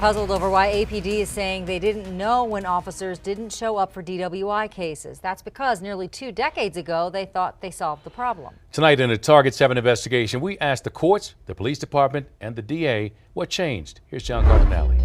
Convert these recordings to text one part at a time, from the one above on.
Puzzled over why APD is saying they didn't know when officers didn't show up for DWI cases. That's because nearly 2 decades ago, they thought they solved the problem. Tonight in a Target 7 investigation, we asked the courts, the police department, and the DA what changed. Here's John Cardinale.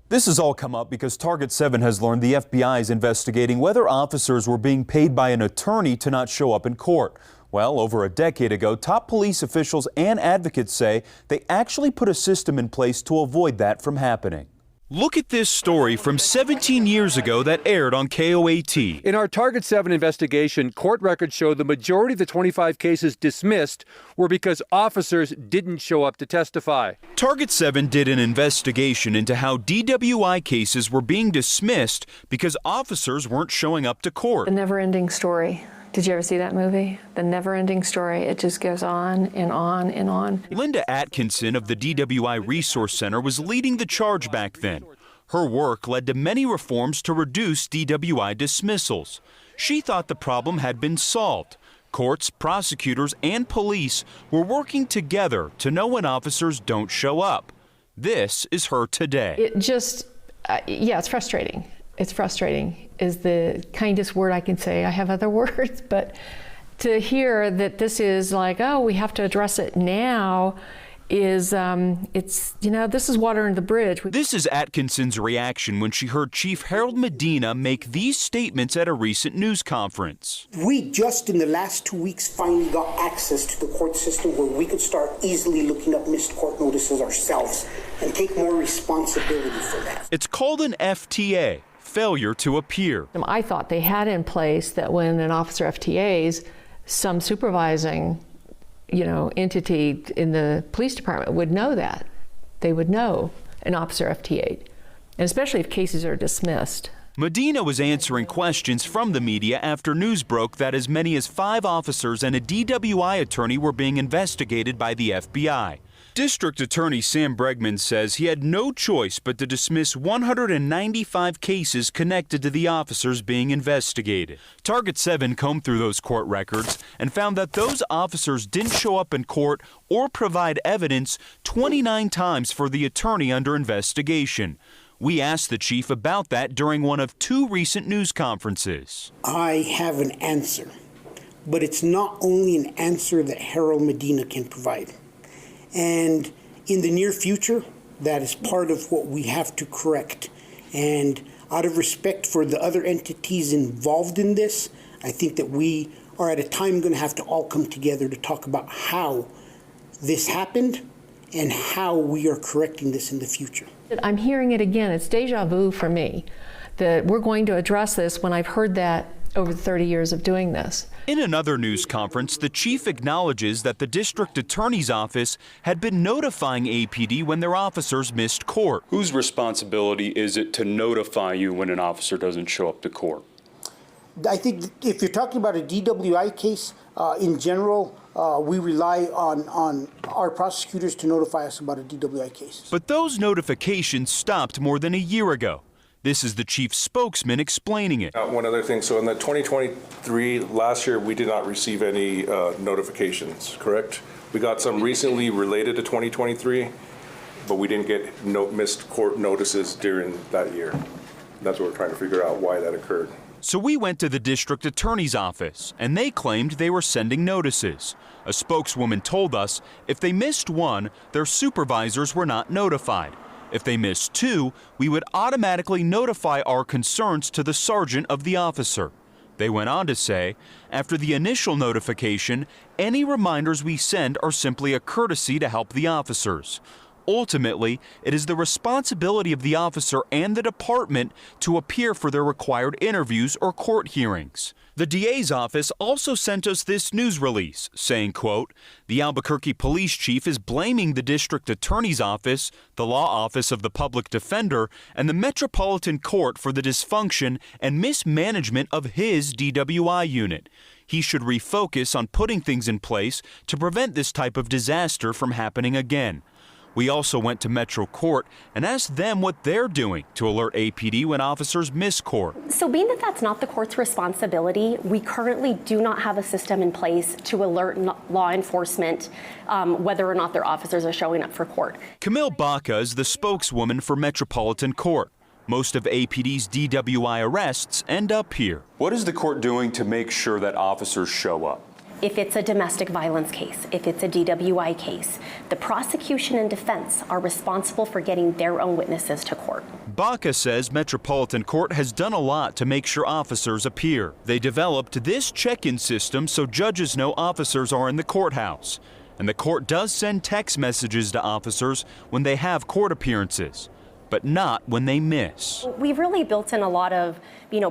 This has all come up because Target 7 has learned the FBI is investigating whether officers were being paid by an attorney to not show up in court. Well, over a decade ago, top police officials and advocates say they actually put a system in place to avoid that from happening. Look at this story from 17 years ago that aired on KOAT. In our Target 7 investigation, court records show the majority of the 25 cases dismissed were because officers didn't show up to testify. Target 7 did an investigation into how DWI cases were being dismissed because officers weren't showing up to court. The Never-Ending Story. Did you ever see that movie? The Never-Ending Story. It just goes on and on and on. Linda Atkinson of the DWI Resource Center was leading the charge back then. Her work led to many reforms to reduce DWI dismissals. She thought the problem had been solved. Courts, prosecutors, and police were working together to know when officers don't show up. This is her today. It just, it's frustrating. It's frustrating is the kindest word I can say. I have other words, but to hear that this is like, oh, we have to address it now is, this is water under the bridge. This is Atkinson's reaction when she heard Chief Harold Medina make these statements at a recent news conference. We just in the last 2 weeks finally got access to the court system where we could start easily looking up missed court notices ourselves and take more responsibility for that. It's called an FTA. Failure to appear. I thought they had in place that when an officer FTAs, some supervising, entity in the police department would know that. They would know an officer FTA'd, and especially if cases are dismissed. Medina was answering questions from the media after news broke that as many as 5 officers and a DWI attorney were being investigated by the FBI. District Attorney Sam Bregman says he had no choice but to dismiss 195 cases connected to the officers being investigated. Target 7 combed through those court records and found that those officers didn't show up in court or provide evidence 29 times for the attorney under investigation. We asked the chief about that during one of 2 recent news conferences. I have an answer, but it's not only an answer that Harold Medina can provide. And in the near future, that is part of what we have to correct. And out of respect for the other entities involved in this, I think that we are at a time going to have to all come together to talk about how this happened and how we are correcting this in the future. I'm hearing it again. It's deja vu for me that we're going to address this when I've heard that over 30 years of doing this. In another news conference, the chief acknowledges that the district attorney's office had been notifying APD when their officers missed court. Whose responsibility is it to notify you when an officer doesn't show up to court? I think if you're talking about a DWI case, in general, we rely on our prosecutors to notify us about a DWI case. But those notifications stopped more than a year ago. This is the chief's spokesman explaining it. One other thing, so in the 2023, last year, we did not receive any notifications, correct? We got some recently related to 2023, but we didn't get missed court notices during that year. That's what we're trying to figure out why that occurred. So we went to the district attorney's office, and they claimed they were sending notices. A spokeswoman told us if they missed one, their supervisors were not notified. If they missed 2, we would automatically notify our concerns to the sergeant of the officer. They went on to say, after the initial notification, any reminders we send are simply a courtesy to help the officers. Ultimately, it is the responsibility of the officer and the department to appear for their required interviews or court hearings. The DA's office also sent us this news release saying, quote, the Albuquerque police chief is blaming the district attorney's office, the law office of the public defender, and the Metropolitan Court for the dysfunction and mismanagement of his DWI unit. He should refocus on putting things in place to prevent this type of disaster from happening again. We also went to Metro Court and asked them what they're doing to alert APD when officers miss court. So being that that's not the court's responsibility, we currently do not have a system in place to alert law enforcement whether or not their officers are showing up for court. Camille Baca is the spokeswoman for Metropolitan Court. Most of APD's DWI arrests end up here. What is the court doing to make sure that officers show up? If it's a domestic violence case, if it's a DWI case, the prosecution and defense are responsible for getting their own witnesses to court. Baca says Metropolitan Court has done a lot to make sure officers appear. They developed this check-in system so judges know officers are in the courthouse. And the court does send text messages to officers when they have court appearances, but not when they miss. We've really built in a lot of,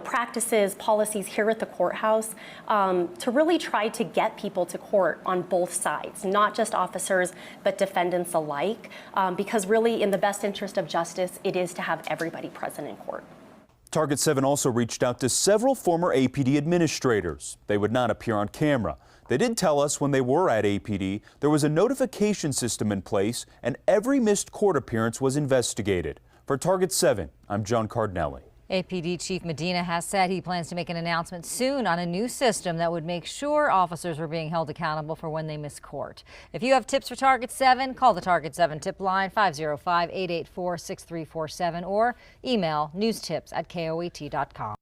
practices, policies here at the courthouse to really try to get people to court on both sides, not just officers, but defendants alike, because really in the best interest of justice, it is to have everybody present in court. Target 7 also reached out to several former APD administrators. They would not appear on camera. They did tell us when they were at APD, there was a notification system in place and every missed court appearance was investigated. For Target 7, I'm John Cardinelli. APD Chief Medina has said he plans to make an announcement soon on a new system that would make sure officers are being held accountable for when they miss court. If you have tips for Target 7, call the Target 7 tip line 505-884-6347 or email newstips@koat.com.